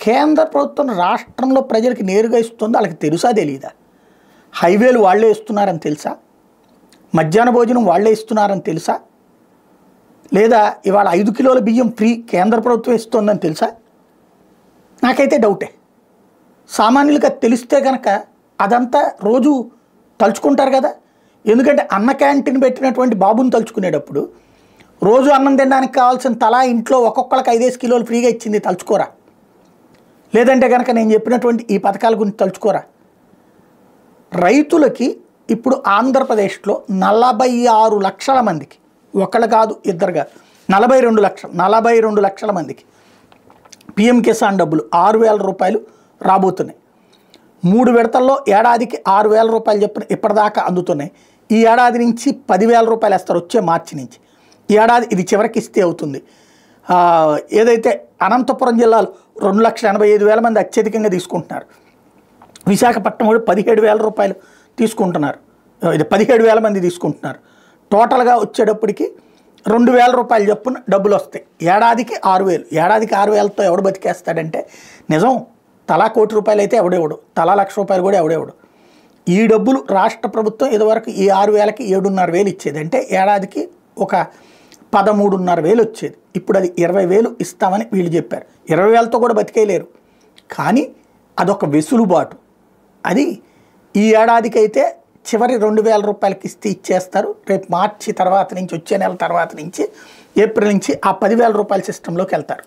కేంద్ర ప్రభుత్వం రాష్ట్రంలో ప్రజలకు నేరుగా ఇస్తుందో వాళ్ళకి తెలుసా తెలియదా? హైవేలు వాళ్ళే ఇస్తున్నారని తెలుసా? మధ్యాహ్న భోజనం వాళ్ళే ఇస్తున్నారని తెలుసా? లేదా ఇవాళ 5 కిలోల బియ్యం ఫ్రీ కేంద్ర ప్రభుత్వం ఇస్తుందని తెలుసా? నాకైతే డౌటే. సామాన్యులుగా తెలిస్తే కనుక అదంతా రోజు తలుచుకుంటారు కదా. ఎందుకంటే అన్న క్యాంటీన్ పెట్టినటువంటి బాబుని తలుచుకునేటప్పుడు రోజు అన్నం తినడానికి కావాల్సిన తలా ఇంట్లో ఒక్కొక్కరికి 5 కిలోలు ఫ్రీగా ఇచ్చింది తలుచుకోరా? లేదంటే కనుక నేను చెప్పినటువంటి ఈ పథకాల గురించి తలుచుకోరా? రైతులకి ఇప్పుడు ఆంధ్రప్రదేశ్లో 46 లక్షల మందికి, ఒకళ్ళు కాదు ఇద్దరు కాదు, 42 లక్షల మందికి పిఎం కిసాన్ డబ్బులు 6,000 రూపాయలు రాబోతున్నాయి. 3 విడతల్లో ఏడాదికి 6,000 రూపాయలు చెప్పిన ఇప్పటిదాకా అందుతున్నాయి. ఈ ఏడాది నుంచి 10,000 రూపాయలు వేస్తారు వచ్చే మార్చి నుంచి. ఈ ఏడాది ఇది చివరికి ఇస్తే అవుతుంది. ఏదైతే అనంతపురం జిల్లాలో 2,85,000 మంది అత్యధికంగా తీసుకుంటున్నారు. విశాఖపట్నం కూడా 17,000 రూపాయలు తీసుకుంటున్నారు. ఇది 17,000 మంది తీసుకుంటున్నారు. టోటల్గా వచ్చేటప్పటికి 2,000 రూపాయలు చొప్పున డబ్బులు వస్తాయి. ఏడాదికి 6,000. ఏడాదికి 6,000తో ఎవడు బతికేస్తాడంటే నిజం. తలా ₹1 కోటి అయితే ఎవడెవడు, తలా ₹1,00,000 రూపాయలు కూడా ఎవడెవడు. ఈ డబ్బులు రాష్ట్ర ప్రభుత్వం ఇదివరకు ఈ 6,000కి 7,500 ఇచ్చేది. అంటే ఏడాదికి ఒక 13,500 వచ్చేది. ఇప్పుడు అది 20,000 ఇస్తామని వీళ్ళు చెప్పారు. 20,000తో కూడా బతికేయలేరు. కానీ అదొక వెసులుబాటు. అది ఈ ఏడాదికి అయితే చివరి 2,000 రూపాయలకి ఇస్తే ఇచ్చేస్తారు. రేపు మార్చి తర్వాత నుంచి, వచ్చే నెల తర్వాత నుంచి, ఏప్రిల్ నుంచి ఆ 10,000 రూపాయల సిస్టంలోకి వెళ్తారు.